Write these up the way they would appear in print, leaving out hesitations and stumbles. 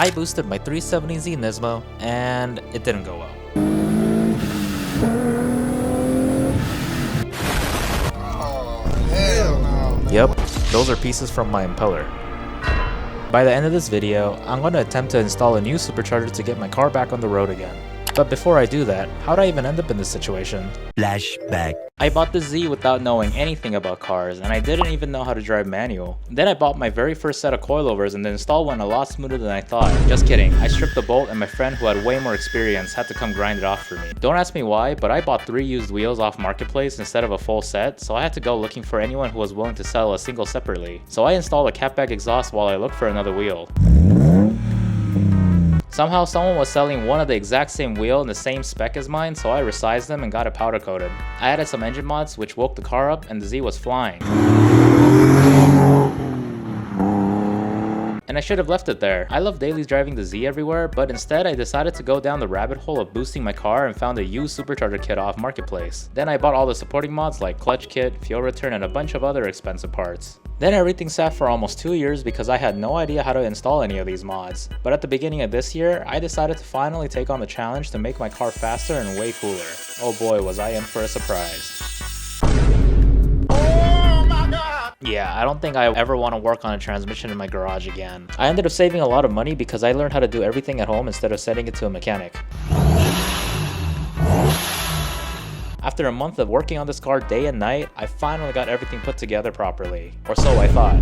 I boosted my 370Z Nismo, and it didn't go well. Oh, hell no. Yep, those are pieces from my impeller. By the end of this video, I'm going to attempt to install a new supercharger to get my car back on the road again. But before I do that, how'd I even end up in this situation? Flashback. I bought the Z without knowing anything about cars, and I didn't even know how to drive manual. Then I bought my very first set of coilovers, and the install went a lot smoother than I thought. Just kidding, I stripped the bolt and my friend who had way more experience had to come grind it off for me. Don't ask me why, but I bought 3 used wheels off Marketplace instead of a full set, so I had to go looking for anyone who was willing to sell a single separately. So I installed a catback exhaust while I looked for another wheel. Somehow someone was selling one of the exact same wheel in the same spec as mine, so I resized them and got it powder coated. I added some engine mods which woke the car up and the Z was flying. And I should have left it there. I love daily driving the Z everywhere, but instead I decided to go down the rabbit hole of boosting my car and found a used supercharger kit off Marketplace. Then I bought all the supporting mods like clutch kit, fuel return, and a bunch of other expensive parts. Then everything sat for almost 2 years because I had no idea how to install any of these mods. But at the beginning of this year, I decided to finally take on the challenge to make my car faster and way cooler. Oh boy, was I in for a surprise. Yeah, I don't think I ever want to work on a transmission in my garage again. I ended up saving a lot of money because I learned how to do everything at home instead of sending it to a mechanic. After a month of working on this car day and night, I finally got everything put together properly. Or so I thought.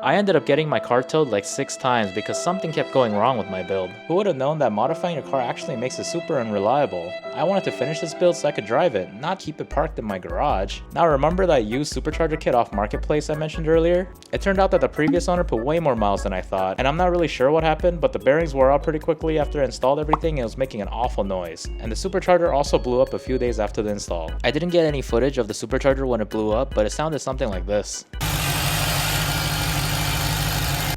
I ended up getting my car towed like 6 times because something kept going wrong with my build. Who would have known that modifying your car actually makes it super unreliable? I wanted to finish this build so I could drive it, not keep it parked in my garage. Now remember that used supercharger kit off Marketplace I mentioned earlier? It turned out that the previous owner put way more miles than I thought, and I'm not really sure what happened, but the bearings wore out pretty quickly after I installed everything and it was making an awful noise. And the supercharger also blew up a few days after the install. I didn't get any footage of the supercharger when it blew up, but it sounded something like this.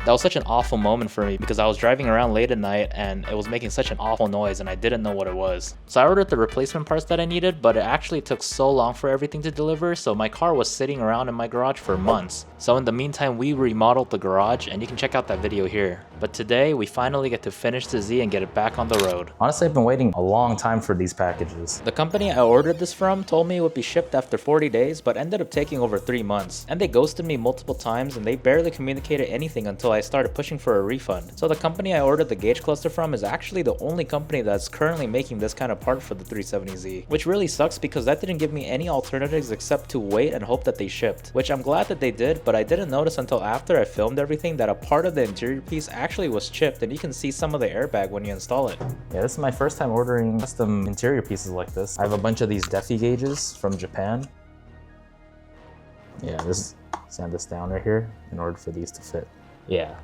That was such an awful moment for me because I was driving around late at night and it was making such an awful noise and I didn't know what it was. So I ordered the replacement parts that I needed, but it actually took so long for everything to deliver, so my car was sitting around in my garage for months. So in the meantime, we remodeled the garage and you can check out that video here. But today, we finally get to finish the Z and get it back on the road. Honestly, I've been waiting a long time for these packages. The company I ordered this from told me it would be shipped after 40 days, but ended up taking over 3 months. And they ghosted me multiple times and they barely communicated anything until I started pushing for a refund. So the company I ordered the gauge cluster from is actually the only company that's currently making this kind of part for the 370Z. Which really sucks because that didn't give me any alternatives except to wait and hope that they shipped. Which I'm glad that they did, but I didn't notice until after I filmed everything that a part of the interior piece actually was chipped and you can see some of the airbag when you install it. Yeah, this is my first time ordering custom interior pieces like this. I have a bunch of these Defi gauges from Japan. Yeah, sand this down right here in order for these to fit. Yeah.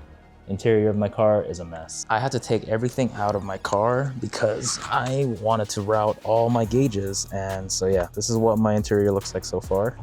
Interior of my car is a mess. I had to take everything out of my car because I wanted to route all my gauges, and so yeah, this is what my interior looks like so far.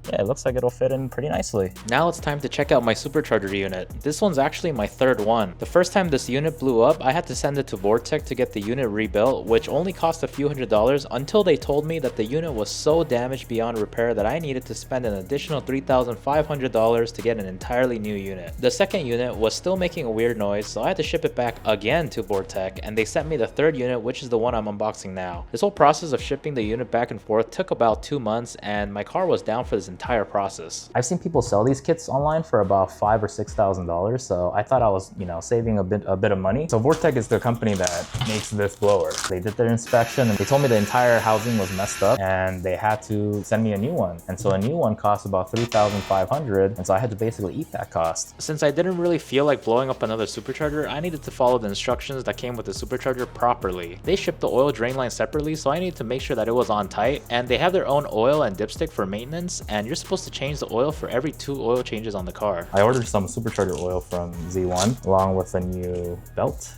Yeah, it looks like it'll fit in pretty nicely. Now it's time to check out my supercharger unit. This one's actually my 3rd one. The first time this unit blew up, I had to send it to Vortech to get the unit rebuilt, which only cost a few $100s until they told me that the unit was so damaged beyond repair that I needed to spend an additional $3,500 to get an entirely new unit. The second unit was still making a weird noise, so I had to ship it back again to Vortech, and they sent me the 3rd unit, which is the one I'm unboxing now. This whole process of shipping the unit back and forth took about 2 months, and my car was down for this entire process. I've seen people sell these kits online for about $5,000 or $6,000, so I thought I was, saving a bit of money. So Vortech is the company that makes this blower. They did their inspection and they told me the entire housing was messed up and they had to send me a new one. And so a new one cost about $3,500, and so I had to basically eat that cost. Since I didn't really feel like blowing up another supercharger, I needed to follow the instructions that came with the supercharger properly. They shipped the oil drain line separately, so I needed to make sure that it was on tight, and they have their own oil and dipstick for maintenance, and you're supposed to change the oil for every 2 oil changes on the car. I ordered some supercharger oil from Z1 along with a new belt.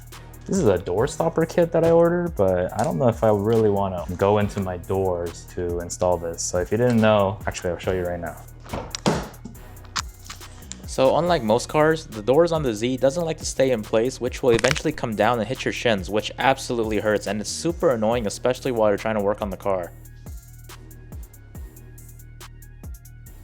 This is a door stopper kit that I ordered, but I don't know if I really want to go into my doors to install this. So if you didn't know, actually I'll show you right now. So unlike most cars, the doors on the Z doesn't like to stay in place, which will eventually come down and hit your shins, which absolutely hurts, and it's super annoying, especially while you're trying to work on the car.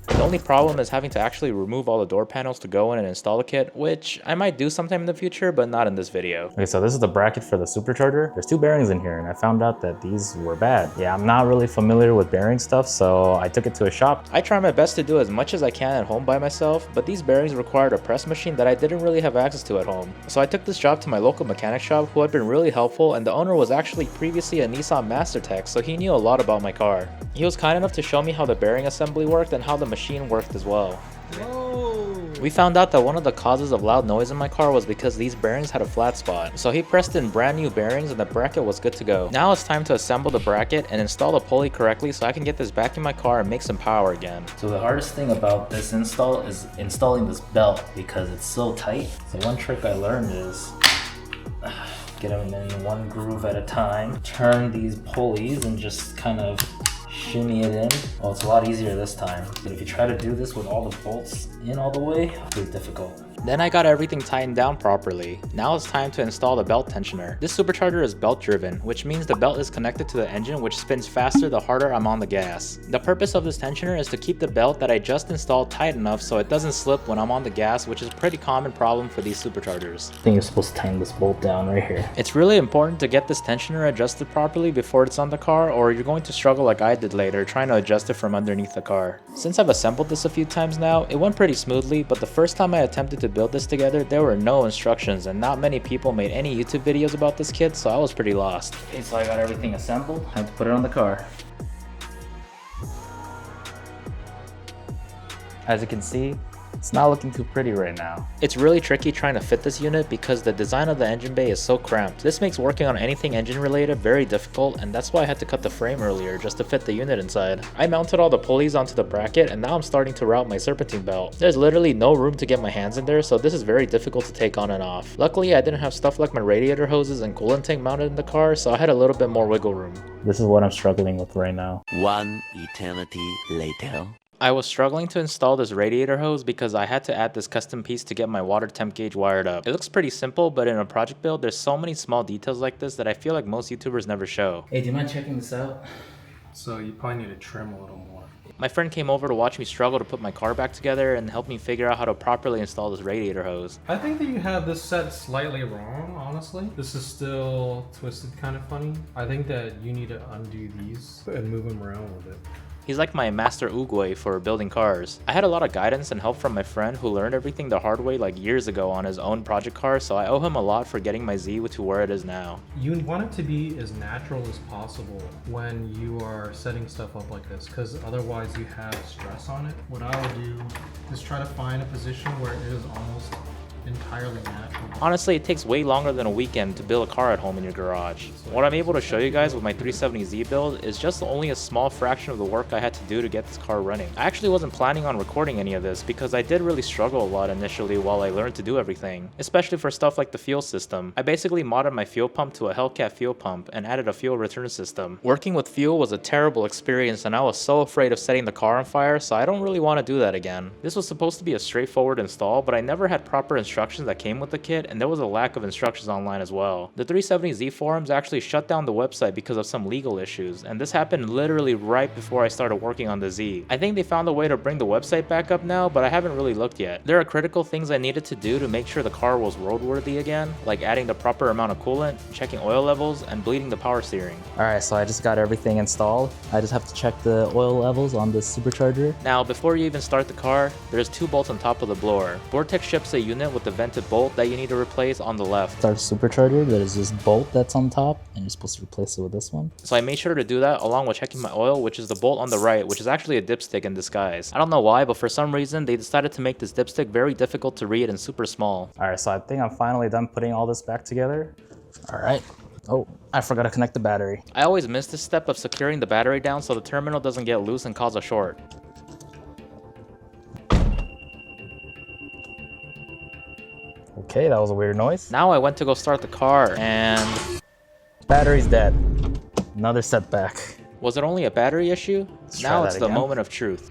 The only problem is having to actually remove all the door panels to go in and install the kit, which I might do sometime in the future, but not in this video. Okay, so this is the bracket for the supercharger. There's 2 bearings in here, and I found out that these were bad. Yeah, I'm not really familiar with bearing stuff, so I took it to a shop. I try my best to do as much as I can at home by myself, but these bearings required a press machine that I didn't really have access to at home. So I took this job to my local mechanic shop, who had been really helpful, and the owner was actually previously a Nissan Master Tech, so he knew a lot about my car. He was kind enough to show me how the bearing assembly worked and how the machine worked as well. Whoa. We found out that one of the causes of loud noise in my car was because these bearings had a flat spot. So he pressed in brand new bearings and the bracket was good to go. Now it's time to assemble the bracket and install the pulley correctly so I can get this back in my car and make some power again. So the hardest thing about this install is installing this belt because it's so tight. So one trick I learned is get them in one groove at a time. Turn these pulleys and just kind of shimmy it in. Well, it's a lot easier this time, but if you try to do this with all the bolts in all the way, it's pretty difficult. Then I got everything tightened down properly. Now it's time to install the belt tensioner. This supercharger is belt driven, which means the belt is connected to the engine, which spins faster the harder I'm on the gas. The purpose of this tensioner is to keep the belt that I just installed tight enough so it doesn't slip when I'm on the gas, which is a pretty common problem for these superchargers. I think you're supposed to tighten this bolt down right here. It's really important to get this tensioner adjusted properly before it's on the car, or you're going to struggle like I did later trying to adjust it from underneath the car. Since I've assembled this a few times now, it went pretty smoothly, but the first time I attempted to build this together, there were no instructions and not many people made any YouTube videos about this kit, so I was pretty lost. Okay, so I got everything assembled. Time to put it on the car. As you can see, it's not looking too pretty right now. It's really tricky trying to fit this unit because the design of the engine bay is so cramped. This makes working on anything engine related very difficult, and that's why I had to cut the frame earlier just to fit the unit inside. I mounted all the pulleys onto the bracket and now I'm starting to route my serpentine belt. There's literally no room to get my hands in there, so this is very difficult to take on and off. Luckily I didn't have stuff like my radiator hoses and coolant tank mounted in the car, so I had a little bit more wiggle room. This is what I'm struggling with right now. One eternity later. I was struggling to install this radiator hose because I had to add this custom piece to get my water temp gauge wired up. It looks pretty simple, but in a project build, there's so many small details like this that I feel like most YouTubers never show. Hey, do you mind checking this out? So you probably need to trim a little more. My friend came over to watch me struggle to put my car back together and help me figure out how to properly install this radiator hose. I think that you have this set slightly wrong, honestly. This is still twisted kind of funny. I think that you need to undo these and move them around a little bit. He's like my master Oogway for building cars. I had a lot of guidance and help from my friend who learned everything the hard way like years ago on his own project car, so I owe him a lot for getting my Z to where it is now. You want it to be as natural as possible when you are setting stuff up like this, because otherwise you have stress on it. What I would do is try to find a position where it is almost entirely natural. Honestly, it takes way longer than a weekend to build a car at home in your garage. What I'm able to show you guys with my 370Z build is just only a small fraction of the work I had to do to get this car running. I actually wasn't planning on recording any of this because I did really struggle a lot initially while I learned to do everything, especially for stuff like the fuel system. I basically modded my fuel pump to a Hellcat fuel pump and added a fuel return system. Working with fuel was a terrible experience and I was so afraid of setting the car on fire, so I don't really want to do that again. This was supposed to be a straightforward install, but I never had proper instructions that came with the kit, and there was a lack of instructions online as well. The 370Z forums actually shut down the website because of some legal issues, and this happened literally right before I started working on the Z. I think they found a way to bring the website back up now, but I haven't really looked yet. There are critical things I needed to do to make sure the car was roadworthy again, like adding the proper amount of coolant, checking oil levels, and bleeding the power steering. Alright, so I just got everything installed. I just have to check the oil levels on this supercharger. Now, before you even start the car, there's 2 bolts on top of the blower. Vortech ships a unit with the vented bolt that you need to replace on the left. Start the supercharger, there's this bolt that's on top, and you're supposed to replace it with this one. So I made sure to do that along with checking my oil, which is the bolt on the right, which is actually a dipstick in disguise. I don't know why, but for some reason, they decided to make this dipstick very difficult to read and super small. Alright, so I think I'm finally done putting all this back together. Alright. Oh, I forgot to connect the battery. I always miss this step of securing the battery down so the terminal doesn't get loose and cause a short. Okay, that was a weird noise. Now I went to go start the car and battery's dead. Another setback. Was it only a battery issue? Now it's the moment of truth.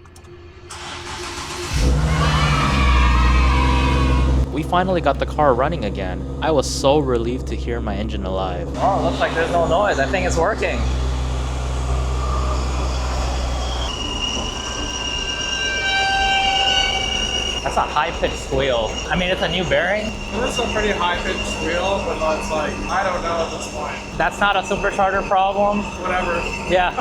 We finally got the car running again. I was so relieved to hear my engine alive. Oh, looks like there's no noise. I think it's working. a high-pitched squeal. I mean, it's a new bearing. It's a pretty high-pitched squeal, but it's like, I don't know at this point. That's not a supercharger problem. Whatever. Yeah.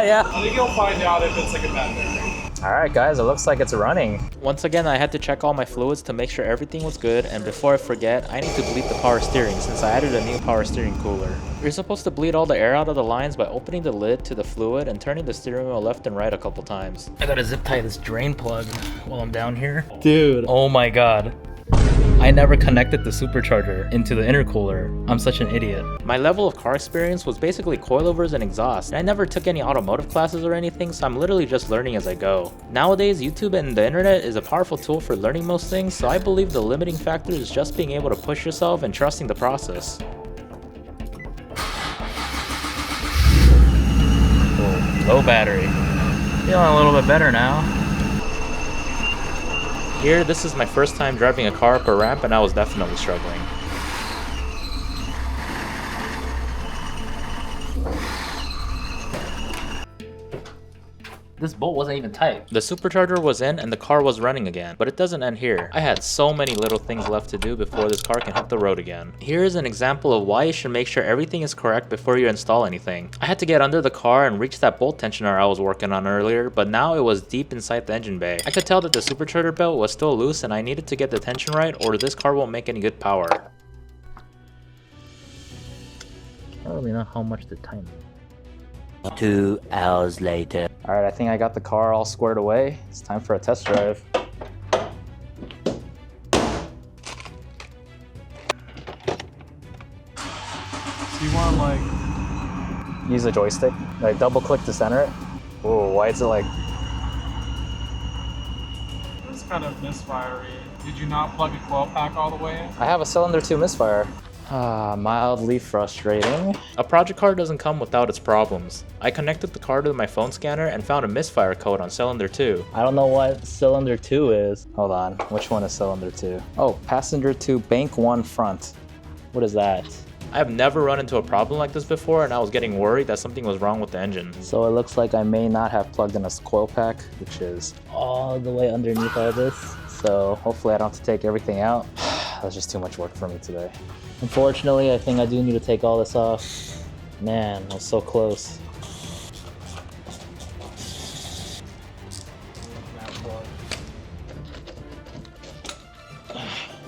Yeah. I think you'll find out if it's like a bad bearing. All right, guys, it looks like it's running. Once again, I had to check all my fluids to make sure everything was good, and before I forget, I need to bleed the power steering since I added a new power steering cooler. You're supposed to bleed all the air out of the lines by opening the lid to the fluid and turning the steering wheel left and right a couple times. I gotta zip tie this drain plug while I'm down here. Dude, oh my god. I never connected the supercharger into the intercooler. I'm such an idiot. My level of car experience was basically coilovers and exhaust. I never took any automotive classes or anything, so I'm literally just learning as I go. Nowadays, YouTube and the internet is a powerful tool for learning most things, so I believe the limiting factor is just being able to push yourself and trusting the process. Whoa, low battery. Feeling a little bit better now. Here, this is my first time driving a car up a ramp, and I was definitely struggling. This bolt wasn't even tight. The supercharger was in and the car was running again, but it doesn't end here. I had so many little things left to do before this car can hit the road again. Here is an example of why you should make sure everything is correct before you install anything. I had to get under the car and reach that bolt tensioner I was working on earlier, but now it was deep inside the engine bay. I could tell that the supercharger belt was still loose and I needed to get the tension right or this car won't make any good power. I don't really know how much to tighten. 2 hours later. All right, I think I got the car all squared away. It's time for a test drive. So you want to like... Use the joystick, like double click to center it. Whoa, why is it like... It's kind of misfire-y. Did you not plug a coil pack all the way in? I have a cylinder 2 misfire. Mildly frustrating. A project car doesn't come without its problems. I connected the car to my phone scanner and found a misfire code on cylinder 2. I don't know what cylinder 2 is. Hold on, which one is cylinder 2? Oh, passenger 2 bank 1 front. What is that? I have never run into a problem like this before and I was getting worried that something was wrong with the engine. So it looks like I may not have plugged in a coil pack, which is all the way underneath all this. So hopefully I don't have to take everything out. That's just too much work for me today. Unfortunately, I think I do need to take all this off. Man, I was so close.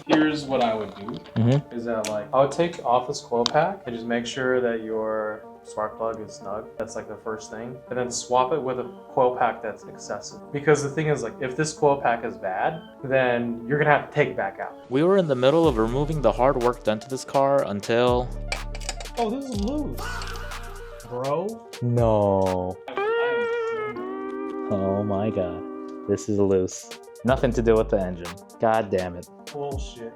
Here's what I would do, is that like, I would take off this coil pack and just make sure that your spark plug is snug. That's like the first thing. And then swap it with a coil pack that's accessible. Because the thing is like, if this coil pack is bad, then you're gonna have to take it back out. We were in the middle of removing the hard work done to this car until... Oh, this is loose. Bro? No. Oh my god. This is loose. Nothing to do with the engine. God damn it. Bullshit.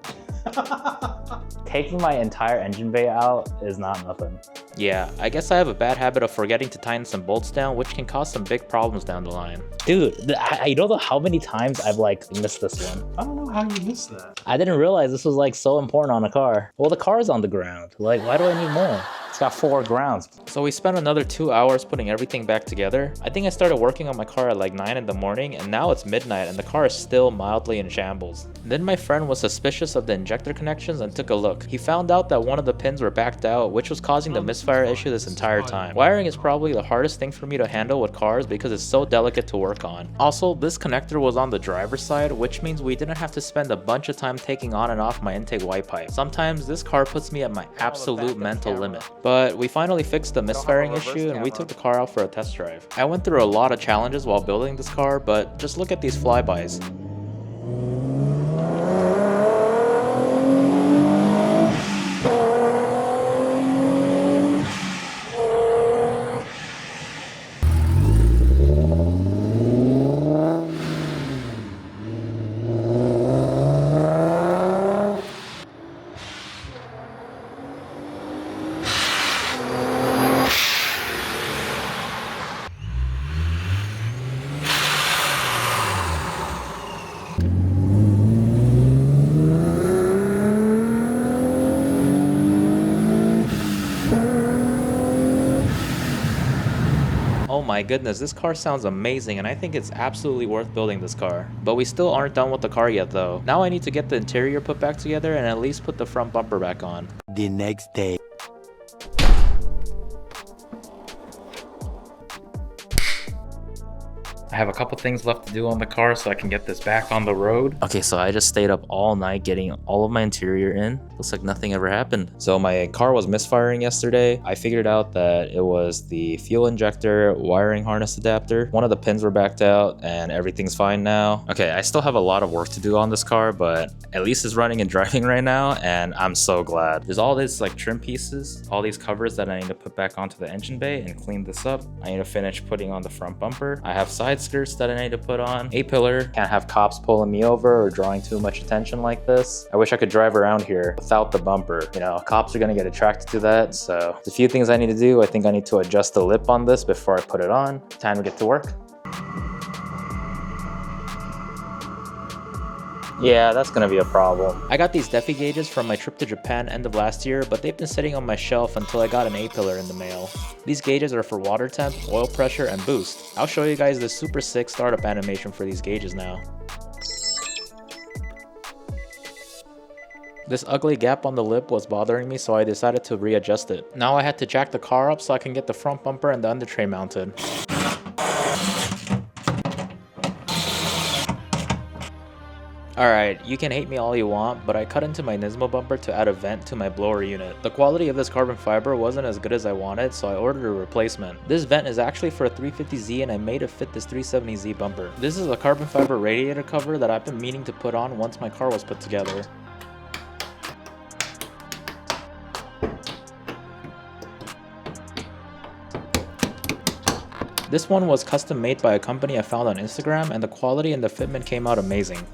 Taking my entire engine bay out is not nothing. Yeah, I guess I have a bad habit of forgetting to tighten some bolts down, which can cause some big problems down the line. Dude, I don't know how many times I've like missed this one. I don't know how you missed that. I didn't realize this was like so important on a car. Well, the car's on the ground. Like, why do I need more? It's got 4 grounds. So we spent another 2 hours putting everything back together. I think I started working on my car at like 9 in the morning and now it's midnight and the car is still mildly in shambles. Then my friend was suspicious of the injector connections and took a look. He found out that one of the pins were backed out, which was causing the misfire issue this entire time. Wiring is probably the hardest thing for me to handle with cars because it's so delicate to work on. Also, this connector was on the driver's side, which means we didn't have to spend a bunch of time taking on and off my intake white pipe. Sometimes this car puts me at my absolute mental limit. But we finally fixed the misfiring issue and we took the car out for a test drive. I went through a lot of challenges while building this car, but just look at these flybys. my goodness, this car sounds amazing and I think it's absolutely worth building this car. But we still aren't done with the car yet though. Now I need to get the interior put back together and at least put the front bumper back on. The next day. I have a couple things left to do on the car so I can get this back on the road. Okay, so I just stayed up all night getting all of my interior in. Looks like nothing ever happened. So my car was misfiring yesterday. I figured out that it was the fuel injector wiring harness adapter. One of the pins were backed out and everything's fine now. Okay, I still have a lot of work to do on this car, but at least it's running and driving right now and I'm so glad. There's all these like trim pieces, all these covers that I need to put back onto the engine bay and clean this up. I need to finish putting on the front bumper. I have side skirts that I need to put on. A-pillar. Can't have cops pulling me over or drawing too much attention like this. I wish I could drive around here without the bumper. You know, cops are gonna get attracted to that. So there's a few things I need to do. I think I need to adjust the lip on this before I put it on. Time to get to work. Yeah, that's gonna be a problem. I got these Defi gauges from my trip to Japan end of last year, but they've been sitting on my shelf until I got an A-pillar in the mail. These gauges are for water temp, oil pressure, and boost. I'll show you guys this super sick startup animation for these gauges now. This ugly gap on the lip was bothering me, so I decided to readjust it. Now I had to jack the car up so I can get the front bumper and the under tray mounted. Alright, you can hate me all you want, but I cut into my Nismo bumper to add a vent to my blower unit. The quality of this carbon fiber wasn't as good as I wanted, so I ordered a replacement. This vent is actually for a 350Z and I made it fit this 370Z bumper. This is a carbon fiber radiator cover that I've been meaning to put on once my car was put together. This one was custom made by a company I found on Instagram and the quality and the fitment came out amazing.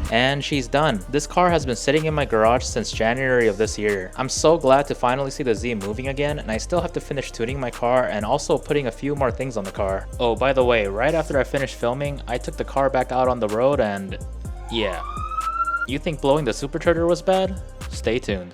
And she's done. This car has been sitting in my garage since January of this year. I'm so glad to finally see the Z moving again, and I still have to finish tuning my car and also putting a few more things on the car. Oh, by the way, right after I finished filming, I took the car back out on the road and yeah. You think blowing the supercharger was bad? Stay tuned.